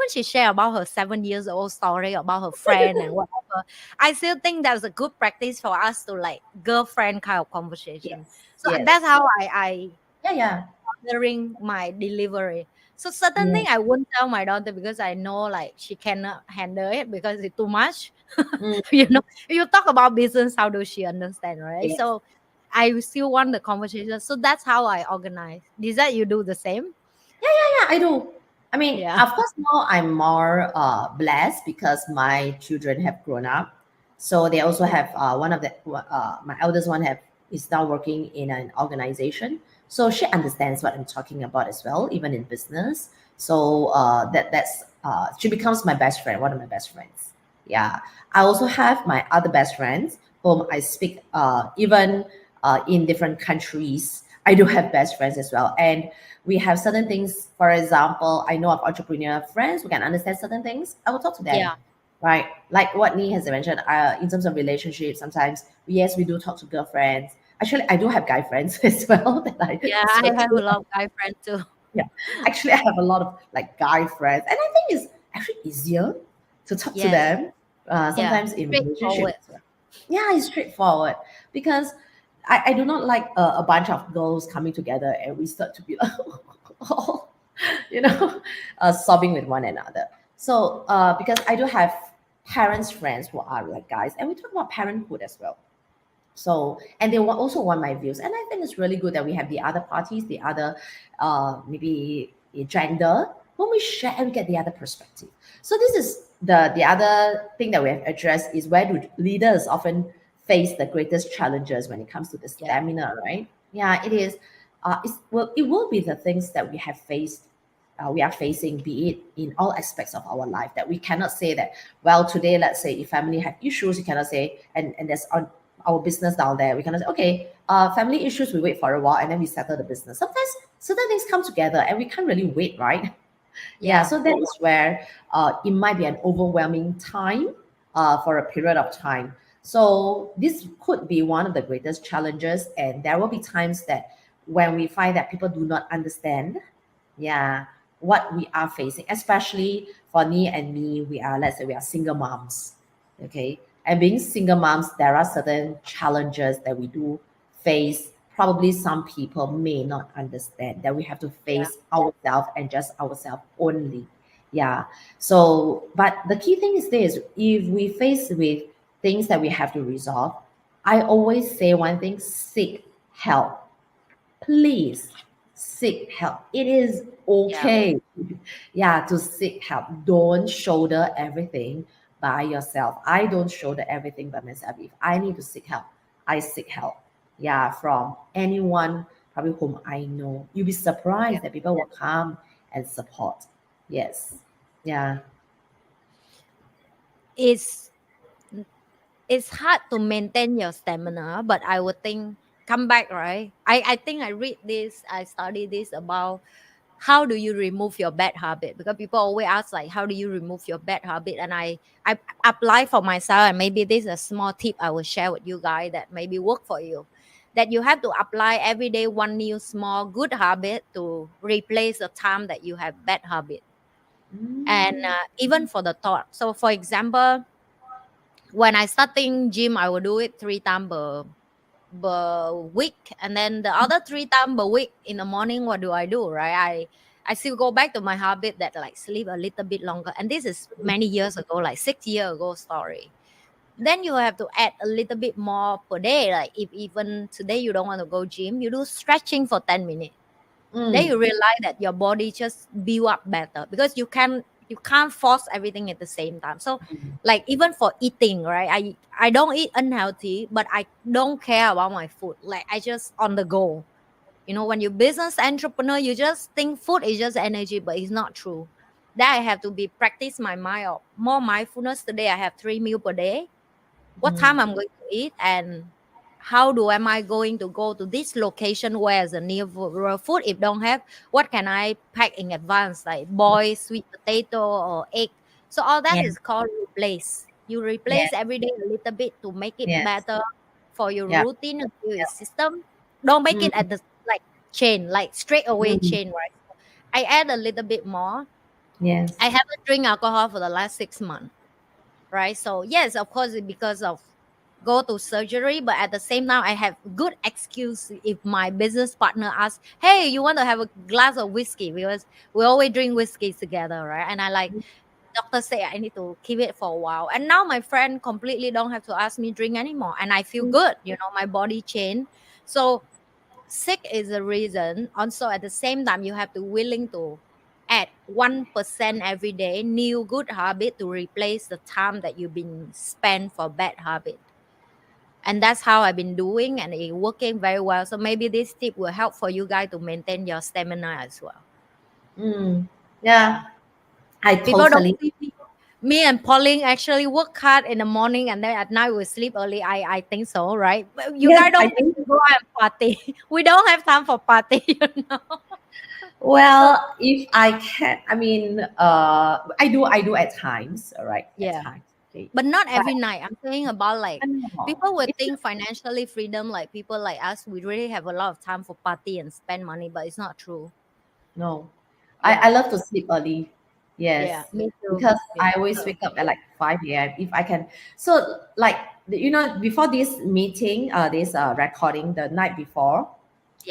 she share about her 7 years old story about her friend and whatever. I still think that's a good practice for us to like girlfriend kind of conversation. Yes. So that's Yes. how I Yeah. Yeah. ordering my delivery. So certain thing Yes. I wouldn't tell my daughter because I know like she cannot handle it because it's too much. Mm, If you talk about business, how does she understand, right? yes. So I still want the conversation. So that's how I organize. Is that you do the same? Yeah, I do. I mean, Yeah. of course, now I'm more blessed because my children have grown up. So they also have one of the my eldest one have is now working in an organization. So she understands what I'm talking about as well, even in business. So that's she becomes my best friend, one of my best friends. Yeah, I also have my other best friends whom I speak even in different countries. I do have best friends as well, and we have certain things. For example, I know of entrepreneur friends who can understand certain things. I will talk to them, Yeah. right? Like what Nee has mentioned, in terms of relationships, sometimes yes, we do talk to girlfriends. Actually, I do have guy friends as well that I Yeah. I spoke have a to. lot of guy friends too. Yeah, actually, I have a lot of like guy friends, and I think it's actually easier to talk to Yes. them. Yeah. Sometimes in Straightforward. relationships, yeah, it's straightforward because I do not like a bunch of girls coming together and we start to be like, oh, you know, sobbing with one another. So because I do have parents friends who are like guys, and we talk about parenthood as well. So, and they also want my views, and I think it's really good that we have the other parties, the other maybe gender, when we share and we get the other perspective. So this is the other thing that we have addressed is where do leaders often face the greatest challenges when it comes to the Yeah. stamina, right? Yeah, it is. It will be the things that we have faced, we are facing, be it in all aspects of our life, that we cannot say that, well, today, let's say if family have issues, you cannot say, and there's on our business down there, we cannot say, okay, family issues, we wait for a while and then we settle the business. Sometimes certain things come together and we can't really wait, right? Yeah, Yeah. so that is where it might be an overwhelming time for a period of time. So this could be one of the greatest challenges, and there will be times that when we find that people do not understand, yeah, what we are facing, especially for me and me, we are, let's say we are single moms, okay? And being single moms, there are certain challenges that we do face. Probably some people may not understand that we have to Yeah. face ourselves and just ourselves only. Yeah. So, but the key thing is this: if we face with things that we have to resolve, I always say one thing: seek help. Please seek help. It is Yeah. okay, yeah, to seek help. Don't shoulder everything by yourself. I don't shoulder everything by myself. If I need to seek help, I seek help. Yeah, from anyone probably whom I know. You'll be Yeah. surprised that people will come and support. Yes. Yeah. It's it's hard to maintain your stamina, but I would think come back, right? I think I read this, I study this about how do you remove your bad habit, because people always ask like how do you remove your bad habit, and I apply for myself, and maybe this is a small tip I will share with you guys that maybe work for you, that you have to apply every day one new small good habit to replace the time that you have bad habit. And Mm. even for the thought, so for example, when I starting gym, I will do it 3 times per week, and then the other 3 times per week in the morning, what do I do, right? I still go back to my habit that like sleep a little bit longer, and this is many years ago, like 6 years ago story. Then you have to add a little bit more per day, like if even today you don't want to go gym, you do stretching for 10 minutes. Then Mm. you realize that your body just build up better, because you can't force everything at the same time. So like even for eating, right, I don't eat unhealthy, but I don't care about my food, like I just on the go. When you business entrepreneur, you just think food is just energy, but it's not true. That I have to be practice my mind of more mindfulness. Today I have 3 meals per day, what time Mm. I'm going to eat, and how do am I going to go to this location where's the near food. If don't have, what can I pack in advance, like boil sweet potato or egg. So all that Yeah. is called replace. You Yeah. replace every day a little bit to make it Yes. better for your Yeah. routine and your Yeah. system. Don't make it Mm. at the like chain, like straight away Mm. chain, right? I add a little bit more. I Yes. haven't drink alcohol for the last 6 months, right? So yes, of course, it's because of go to surgery, but at the same time, I have good excuse if my business partner asks, "Hey, you want to have a glass of whiskey?" Because we always drink whiskey together, right? And I like doctor say I need to keep it for a while. And now my friend completely don't have to ask me drink anymore, and I feel good. My body changed. So sick is the reason. Also, at the same time, you have to willing to add 1% every day, new good habit to replace the time that you've been spent for bad habit. And that's how I've been doing, and it's working very well. So maybe this tip will help for you guys to maintain your stamina as well. Mm. Yeah. Yeah. I People don't totally. see me and Pauline actually work hard in the morning, and then at night we sleep early. I think so, right? But you Yes, guys don't I need think. to go out and party. We don't have time for party, So Well, if I can, I mean, I do at times, all right, at yeah. times. Okay, But not but every night. I'm saying about like no, people would it's think financially freedom, like people like us, we really have a lot of time for party and spend money, but it's not true. no. I Yeah. love to sleep early. Yeah. Yes, Me too. because Me I always too. wake up at like 5 a.m. if I can. So like before this meeting, this recording the night before,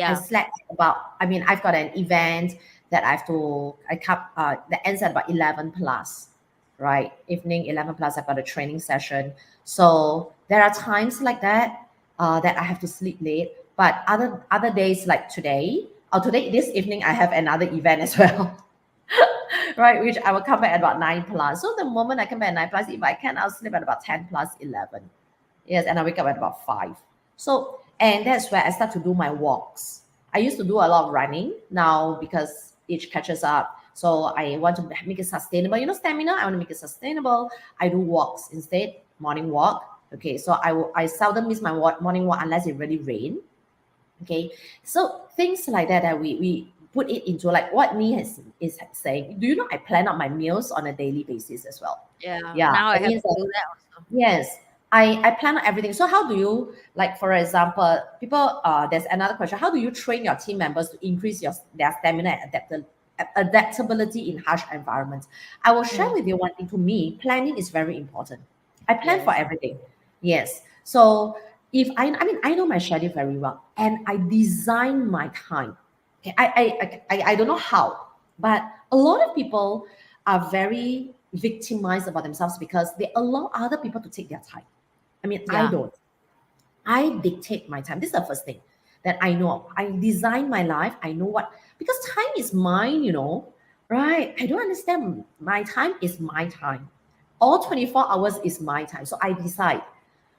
I Yeah. slept about, I mean, I've got an event that I come, that ends at about 11 plus, right? Evening 11 plus, I've got a training session. So there are times like that, that I have to sleep late. But other days like today, or today, this evening, I have another event as well. Right, which I will come back at about 9 plus. So the moment I come back at 9 plus, if I can, I'll sleep at about 10 plus 11. Yes, and I wake up at about 5. So And that's where I start to do my walks. I used to do a lot of running. Now, because age catches up, so I want to make it sustainable. Stamina, I want to make it sustainable. I do walks instead, morning walk. Okay, so I seldom miss my morning walk unless it really rain. Okay, so things like that we put it into, like what is saying. Do you know I plan out my meals on a daily basis as well? Yeah. Yeah, Now I it have means to that, do that also. yes, I plan out everything. So how do you, like, for example, people, there's another question. How do you train your team members to increase their stamina and adaptability in harsh environments? I will share with you one thing. To me, planning is very important. I plan for Yes. everything. Yes. So if I know my schedule very well, and I design my time. Okay, I don't know how, but a lot of people are very victimized about themselves because they allow other people to take their time. I mean, I Yeah. don't. I dictate my time. This is the first thing that I know of. I design my life. I know what, because time is mine, right? I don't understand. My time is my time. All 24 hours is my time. So I decide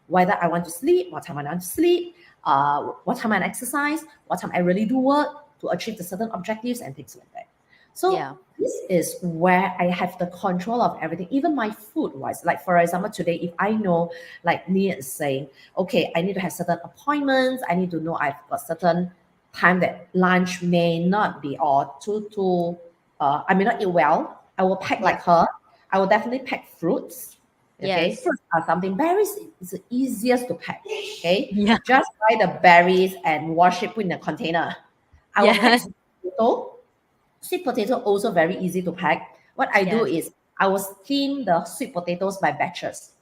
whether I want to sleep, what time I want to sleep, what time I exercise, what time I really do work to achieve the certain objectives and things like that. So Yeah. this is where I have the control of everything, even my food wise. Like for example, today, if I know, like Nia is saying, okay, I need to have certain appointments, I need to know I've got certain time that lunch may not be, or I may not eat well. I will pack like her. I will definitely pack fruits. Okay, Yes. fruits are something. Berries is the easiest to pack. Okay, Yeah. just buy the berries and wash it, put in a container. I will pack Yes. sweet potato. Sweet potato also very easy to pack. What I do Yes. is I will steam the sweet potatoes by batches,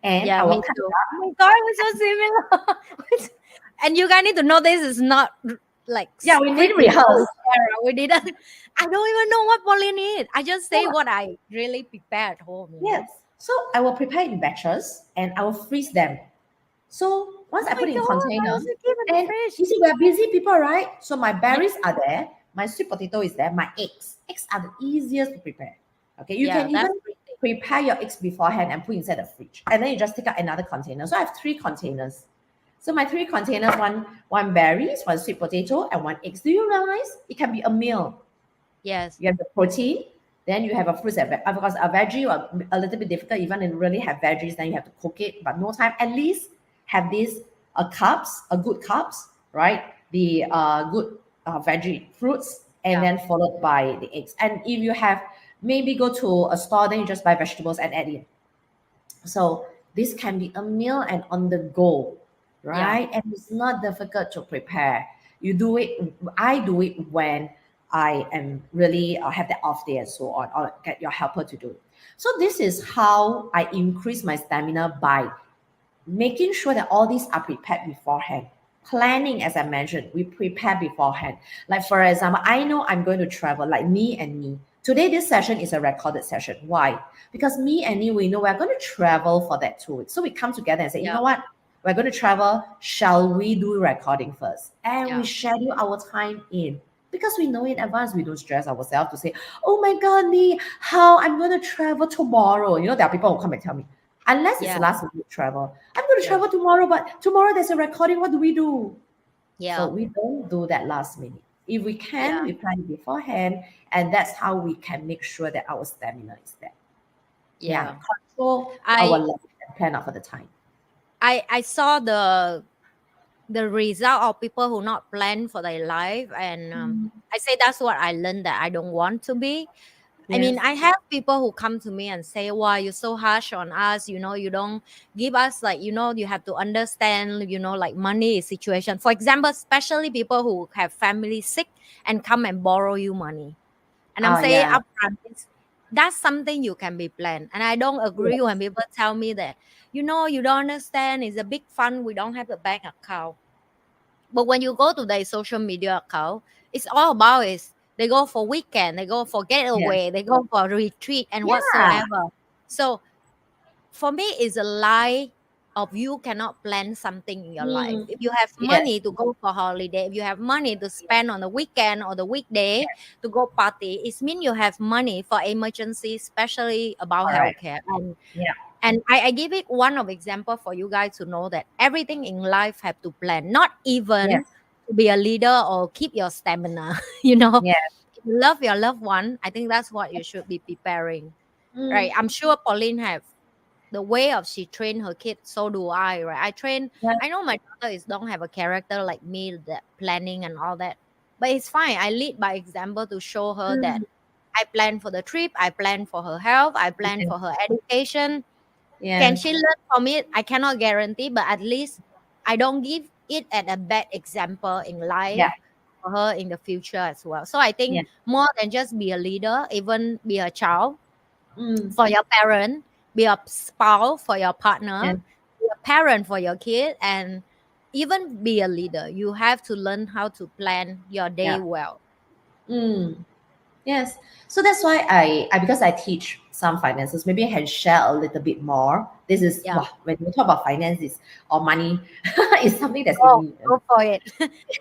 and Yeah, I me will cut it too. up. Oh my God, we're so similar. And you guys need to know this is not like Yeah, we didn't scripted or rehearse. Sarah. We didn't. I don't even know what Pauline need. I just say Yeah. what I really prepare at home. Yes. So I will prepare in batches and I will freeze them. So once Oh I my put in God, I container, also keep in the and fridge. you see, we're busy people, right? So my Yeah. berries are there, my sweet potato is there, my eggs. Eggs are the easiest to prepare. Okay, you Yeah, can that's even prepare your eggs beforehand and put inside the fridge, and then you just take out another container. So I have 3 containers. So my 3 containers, one berries, one sweet potato, and one eggs. Do you realize it can be a meal? yes. You have the protein, then you have a fruit and of course a veggie, or a little bit difficult. Even and really have veggies, then you have to cook it, but no time. At least have these carbs, a good carbs, right? The good veggie fruits, and Yeah. then followed by the eggs. And if you have, maybe go to a store, then you just buy vegetables and add in. So this can be a meal and on the go, Yeah. right? And it's not difficult to prepare. You do it. I do it when I am really have the off day and so on, or get your helper to do it. So this is how I increase my stamina, by making sure that all these are prepared beforehand. Planning, as I mentioned, we prepare beforehand. Like for example, I know I'm going to travel, like me and me. Today, this session is a recorded session. Why? Because me and me, we know we're going to travel for that 2 weeks. So we come together and say, you Yeah. know what? We're going to travel. Shall we do recording first? And we Yeah. schedule our time in. Because we know in advance, we don't stress ourselves to say, oh my God, Lee, how I'm going to travel tomorrow. There are people who come and tell me, unless it's Yeah. last minute travel. I'm going to Yeah. travel tomorrow, but tomorrow there's a recording. What do we do? So Yeah. we don't do that last minute. If we can, Yeah. we plan beforehand, and that's how we can make sure that our stamina is there. Yeah, Yeah. control our I life and plan out for the time. I saw the result of people who not plan for their life, and I say that's what I learned, that I don't want to be. I mean, Yes. I have people who come to me and say, why you're so harsh on us, you don't give us, like, you have to understand, like money is situation. For example, especially people who have family sick and come and borrow you money. And I'm Oh saying yeah. upfront, that's something you can be planned. And I don't agree when Yes. people tell me that, you don't understand, it's a big fund, we don't have a bank account. But when you go to their social media account, it's all about is they go for weekend, they go for Yes. getaway, they go for retreat and Yeah. whatsoever. So for me, it's a lie of you cannot plan something in your life. Mm. If you have Yes. money to go for holiday, if you have money to spend on the weekend or the weekday to go party, it means you have money for emergency, especially about Correct. healthcare. And Yeah. And I give it one of example for you guys to know that everything in life have to plan, not even Yes. to be a leader or keep your stamina. You know, Yes. if you love your loved one, I think that's what you should be preparing, right? Mm. I'm sure Pauline have the way of she train her kids. So do I, right? Yeah. I know my daughter is don't have a character like me, that planning and all that, but it's fine. I lead by example to show her that Mm. I plan for the trip, I plan for her health, I plan Yes. for her education. Can Yes. she learn from it? I cannot guarantee, but at least I don't give it at a bad example in life Yeah. for her in the future as well. So I Yeah. think more than just be a leader, even be a child Mm. for your parent, be a spouse for your Yeah. partner, be a parent for your kid, and even be a leader. You have to learn how to plan your day Yeah. well. Mm. Yes. So that's why I because I teach some finances, maybe I can share a little bit more. This is Yeah. wow, when we talk about finances or money, it's something that's in Oh, me. go for it.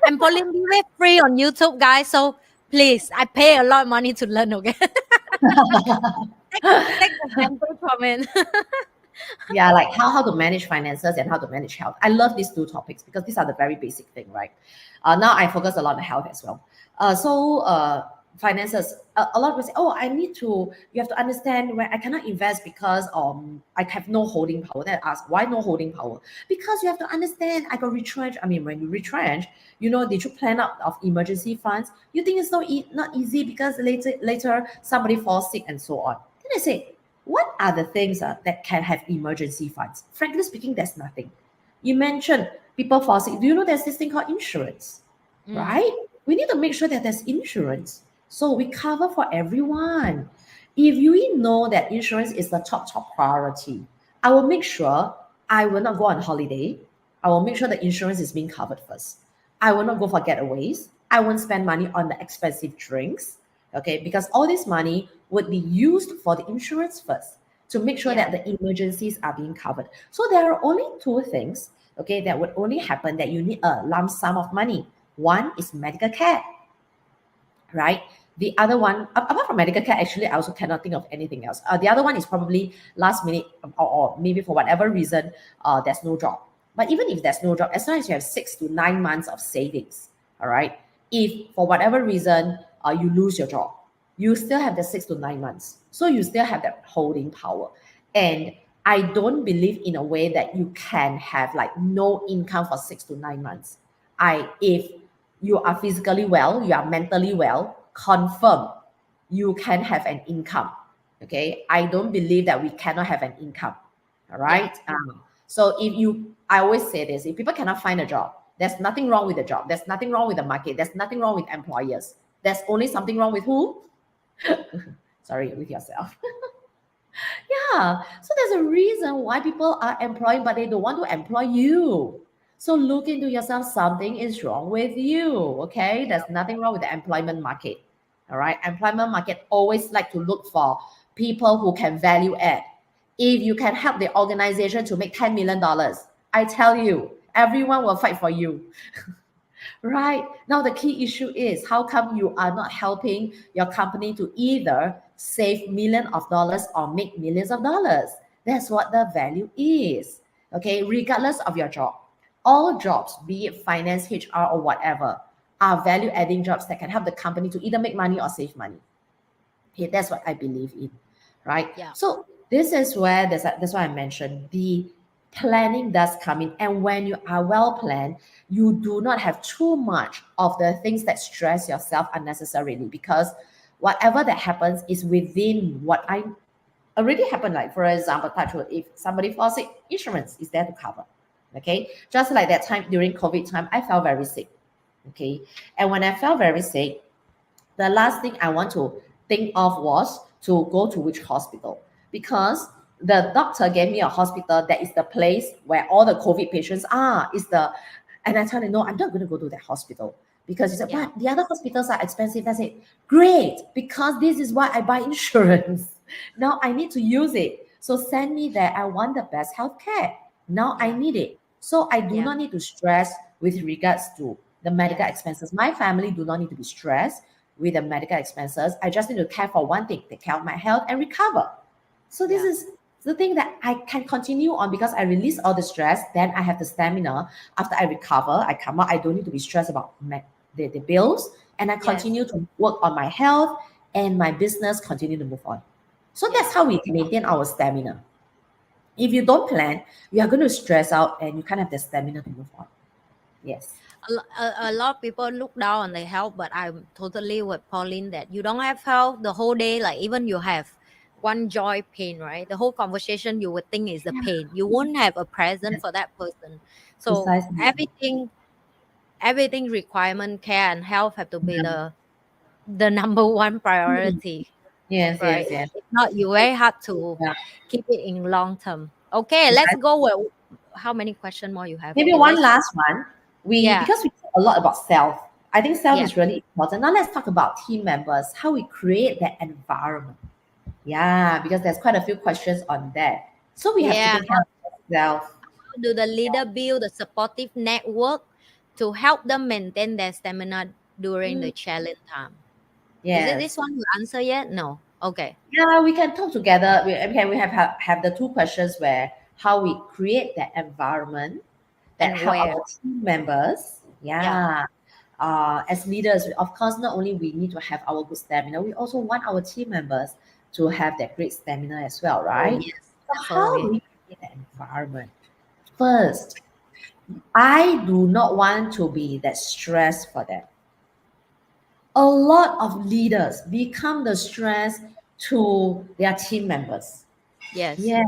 And Pauline, we were free on YouTube, guys. So please, I pay a lot of money to learn, okay? Take the sample from it. Yeah, like how to manage finances and how to manage health. I love these two topics because these are the very basic thing, right? Now I focus a lot on health as well. Finances. A lot of people say, "Oh, I need to." You have to understand where I cannot invest because I have no holding power. Then I ask, why no holding power? Because you have to understand. I got retrenched. I mean, when you retrench, did you plan out of emergency funds? You think it's not easy because later somebody falls sick and so on. Then I say, what are the things that can have emergency funds? Frankly speaking, there's nothing. You mentioned people fall sick. Do you know there's this thing called insurance, Mm, right? We need to make sure that there's insurance. So we cover for everyone. If you know that insurance is the top priority, I will make sure I will not go on holiday. I will make sure the insurance is being covered first. I will not go for getaways. I won't spend money on the expensive drinks. Okay, because all this money would be used for the insurance first to make sure yeah. that the emergencies are being covered. So there are only two things, okay, that would only happen that you need a lump sum of money. One is medical care, right? The other one, apart from medical care, actually, I also cannot think of anything else. The other one is probably last minute or maybe for whatever reason, there's no job. But even if there's no job, as long as you have 6 to 9 months of savings, all right? If for whatever reason you lose your job, you still have the 6 to 9 months. So you still have that holding power. And I don't believe in a way that you can have like no income for 6 to 9 months. If you are physically well, you are mentally well, confirm you can have an income. Okay. I don't believe that we cannot have an income. All Yeah. right. So I always say this, if people cannot find a job, there's nothing wrong with the job. There's nothing wrong with the market. There's nothing wrong with employers. There's only something wrong with who? Sorry, with yourself. Yeah. So there's a reason why people are employing, but they don't want to employ you. So look into yourself. Something is wrong with you. Okay. There's nothing wrong with the employment market. All right. Employment market always like to look for people who can value add. If you can help the organization to make $10 million, I tell you, everyone will fight for you. Right. Now, the key issue is how come you are not helping your company to either save millions of dollars or make millions of dollars? That's what the value is. Okay. Regardless of your job, all jobs, be it finance, HR, or whatever, are value adding jobs that can help the company to either make money or save money. Okay. That's what I believe in. Right. Yeah. So, this is where that's why I mentioned the planning does come in. And when you are well planned, you do not have too much of the things that stress yourself unnecessarily, because whatever that happens is within what I already happened. Like, for example, touch wood, if somebody falls sick, insurance is there to cover. Okay. Just like that time during COVID time, I felt very sick. Okay. And when I felt very sick, the last thing I want to think of was to go to which hospital, because the doctor gave me a hospital that is the place where all the COVID patients are. And I tell him, no, I'm not going to go to that hospital, because he said, Yeah. but the other hospitals are expensive. I said, great, because this is why I buy insurance. Now I need to use it. So send me there. I want the best healthcare. Now I Yeah. need it. So I do Yeah. not need to stress with regards to the medical Yes. expenses. My family do not need to be stressed with the medical expenses. I just need to care for one thing, take care of my health and recover. So this Yeah. is the thing that I can continue on because I release all the stress. Then I have the stamina. After I recover, I come out. I don't need to be stressed about the bills, and I continue to work on my health and my business. Continue to move on. So that's how we can maintain our stamina. If you don't plan, you are going to stress out, and you can't have the stamina to move on. Yes. A lot of people look down on their health, but I'm totally with Pauline that you don't have health the whole day. Like even you have one joy pain, right? The whole conversation you would think is the pain. You won't have a present for that person. So Precisely. everything requirement, care and health have to be Yeah. the number one priority, Yes, right? yes, yes. If not, you very hard to Yeah. keep it in long term. Okay, let's Precisely. go with how many questions more you have. Maybe Okay, one let's last one. yeah, Because we talk a lot about self. I think self yes. is really important. Now let's talk about team members, how we create that environment. Yeah, because there's quite a few questions on that. So we have to Yeah, take care of self. how do the leader build a supportive network to help them maintain their stamina during Mm, the challenge time? Is it this yes. one you answer yet? No. Okay. Yeah, we can talk together. We have the two questions where how we create that environment that And help where? our team members. Yeah. Yeah. As leaders, of course, not only we need to have our good stamina, we also want our team members to have that great stamina as well, Oh right? yes, So how do absolutely. we create that environment? First, I do not want to be that stress for them. A lot of leaders become the stress to their team members. Yes. Yeah.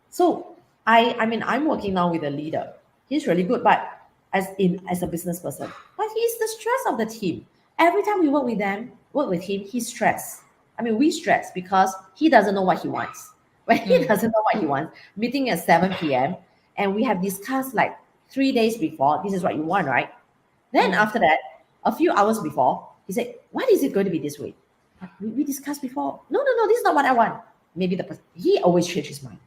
So I mean I'm working now with a leader. He's really good, but as a business person, but he's the stress of the team. Every time we work with him, he's stressed. I mean, we stress because he doesn't know what he wants. When he Mm. doesn't know what he wants, meeting at 7 p.m. and we have discussed like 3 days before, this is what you want, right? Then Mm. after that, a few hours before, he said, "What is it going to be this way?" We discussed before. No, no, no, this is not what I want. Maybe the person, he always changes his mind,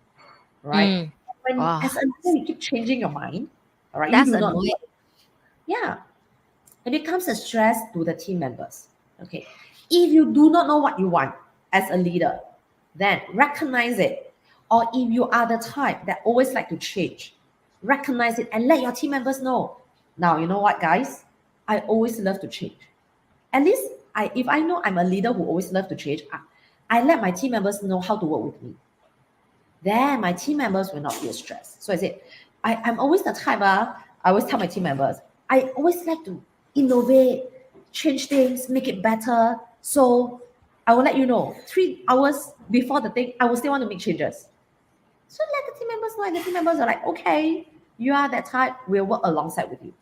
right? Mm. When Wow, as a leader, you keep changing your mind, all right, you that's do not know. annoying. Yeah, it becomes a stress to the team members. Okay, if you do not know what you want as a leader, then recognize it. Or if you are the type that always like to change, recognize it and let your team members know. Now, you know what, guys? I always love to change. At least if I know I'm a leader who always love to change, I let my team members know how to work with me. Then my team members will not feel stressed. So I said, I'm always the type, I always tell my team members, I always like to innovate, change things, make it better. So I will let you know 3 hours before the thing, I will still want to make changes. So let the team members know, and the team members are like, okay, you are that type, we'll work alongside with you.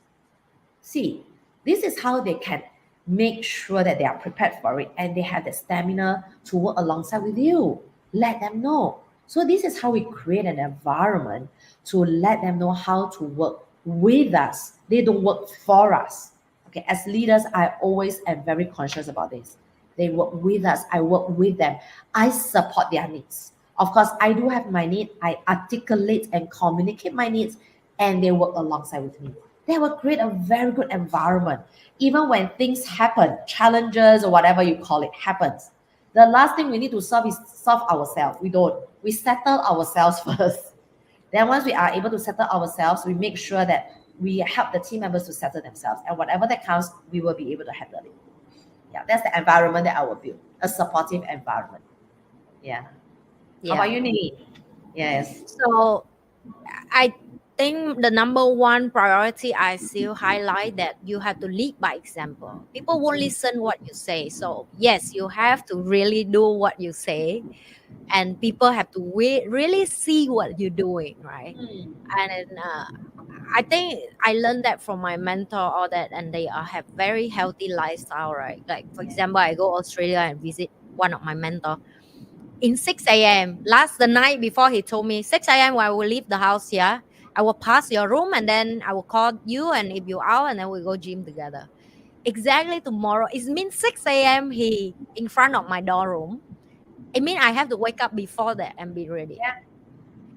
See, this is how they can make sure that they are prepared for it and they have the stamina to work alongside with you. Let them know. So, this is how we create an environment to let them know how to work with us. They don't work for us. Okay, as leaders, I always am very conscious about this. They work with us, I work with them, I support their needs. Of course, I do have my need, I articulate and communicate my needs, and they work alongside with me. They will create a very good environment. Even when things happen, challenges or whatever you call it happens, the last thing we need to solve is solve ourselves. We don't. We settle ourselves first. Then once we are able to settle ourselves, we make sure that we help the team members to settle themselves. And whatever that comes, we will be able to handle it. Yeah, that's the environment that I will build. A supportive environment. Yeah. How Yeah. about you, Nini? Yes. So I think the number one priority I still highlight that you have to lead by example. People won't listen what you say. So yes, you have to really do what you say, and people have to really see what you're doing, right? Mm. And I think I learned that from my mentor, all that, and they have very healthy lifestyle, right? Like for Yeah. example, I go Australia and visit one of my mentor in 6 a.m. Last the night before he told me 6 a.m. when I will leave the house here, I will pass your room and then I will call you and if you're out and then we go gym together. Exactly tomorrow. It means 6 a.m. he in front of my door room. It means I have to wake up before that and be ready. Yeah.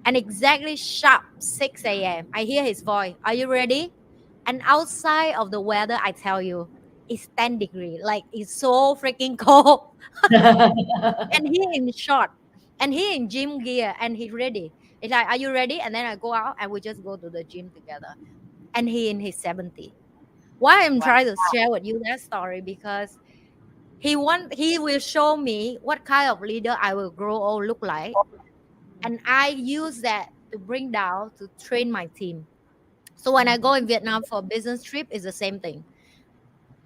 And exactly sharp 6 a.m. I hear his voice. Are you ready? And outside of the weather, I tell you, it's 10 degrees. Like it's so freaking cold. And he in short. and he in gym gear and he ready. It's like, are you ready? And then I go out and we just go to the gym together. And he in his 70s. Why I'm Wow. trying to share with you that story, because he will show me what kind of leader I will grow or look like, and I use that to bring down to train my team. So when I go in Vietnam for a business trip, it's the same thing.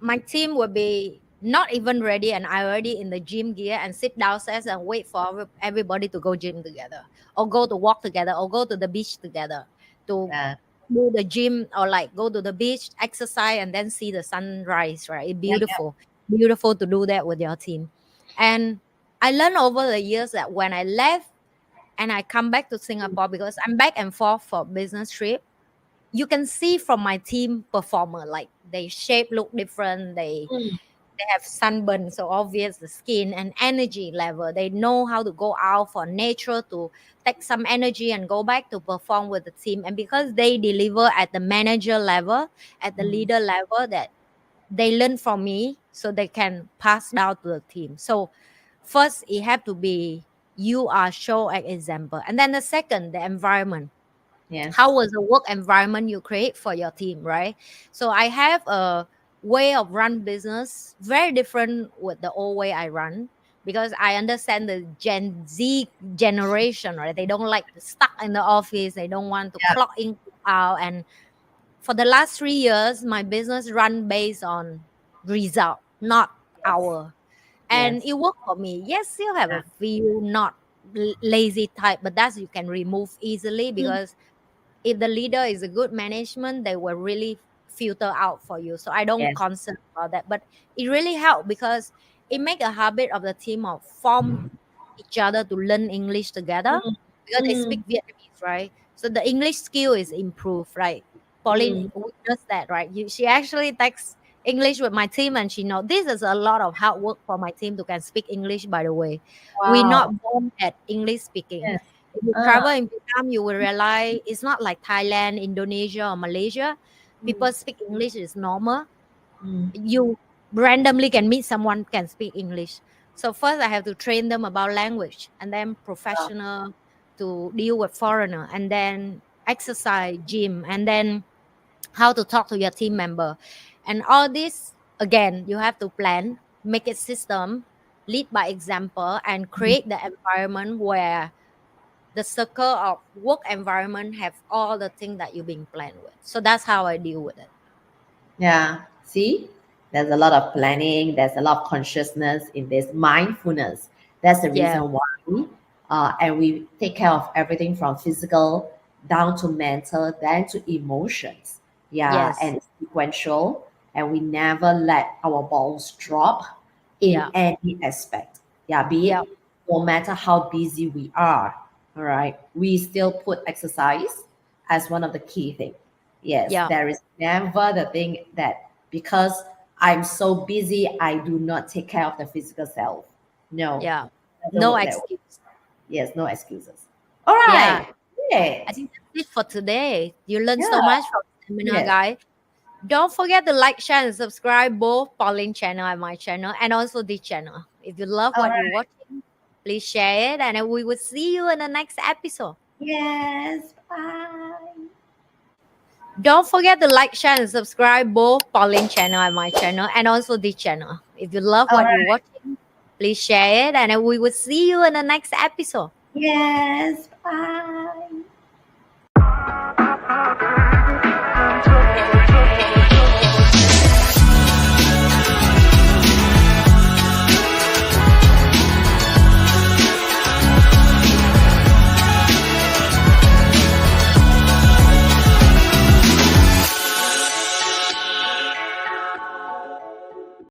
My team will be not even ready, and I already in the gym gear and sit downstairs and wait for everybody to go gym together, or go to walk together, or go to the beach together to Yeah. do the gym, or like go to the beach, exercise, and then see the sunrise, right? It's Yeah. Yeah. beautiful to do that with your team. And I learned over the years that when I left and I come back to Singapore, because I'm back and forth for business trip, you can see from my team performer, like they shape look different, Mm. they have sunburn, so obvious the skin and energy level. They know how to go out for nature to take some energy and go back to perform with the team. And because they deliver at the manager level, at the Mm. leader level, that they learn from me, so they can pass down to the team. So first, it have to be you are show an example, and then the second, the environment. Yes. How was the work environment you create for your team, right? So I have a way of run business very different with the old way I run, because I understand the Gen Z generation, right? They don't like to stuck in the office, they don't want to Yeah. clock in, clock out. And for the last 3 years, my business run based on result, not Yes. hour. And Yes. it worked for me. Yes, still have Yeah. a few not lazy type, but that's you can remove easily, Mm. because if the leader is a good management, they will really filter out for you. So I don't Yes. concern about that, but it really helped, because it make a habit of the team of form each other to learn English together, Mm. because they speak Mm. Vietnamese, right? So the English skill is improved, right? Pauline Mm. witnessed that, right? She actually takes English with my team, and she know this is a lot of hard work for my team to can speak English. By the way, we're not Wow. born at English speaking. Yes. If you Ah. travel in Vietnam, you will realize it's not like Thailand, Indonesia, or Malaysia. Mm. People speak English is normal. Mm. You randomly can meet someone can speak English. So first I have to train them about language, and then Wow. professional to deal with foreigner, and then exercise, gym, and then how to talk to your team member. And all this, again, you have to plan, make it system, lead by example, and Mm. create the environment where the circle of work environment have all the things that you've been planned with. So that's how I deal with it. Yeah. See, there's a lot of planning. There's a lot of consciousness in this mindfulness. That's the Yeah, reason why. And we take care of everything from physical down to mental, then to emotions. Yeah. yes, And it's sequential. And we never let our balls drop in yeah, any aspect. Yeah. Be yeah, it no matter how busy we are. All right. We still put exercise as one of the key things. Yes, yeah, there is never the thing that because I'm so busy, I do not take care of the physical self. No, yeah. doesn't No work that way. excuse. Yes, no excuses. All Yeah, right. I Great. think that's it for today. You learned Yeah. so much from seminar, Yes. guy. Don't forget to like, share, and subscribe both Pauline channel and my channel, and also this channel. If you love All what you're right. watching, please share it, and then we will see you in the next episode. Yes. Bye. Don't forget to like, share, and subscribe both Pauline channel and my channel, and also this channel. If you love All what you're right. watching, please share it, and then we will see you in the next episode. Yes.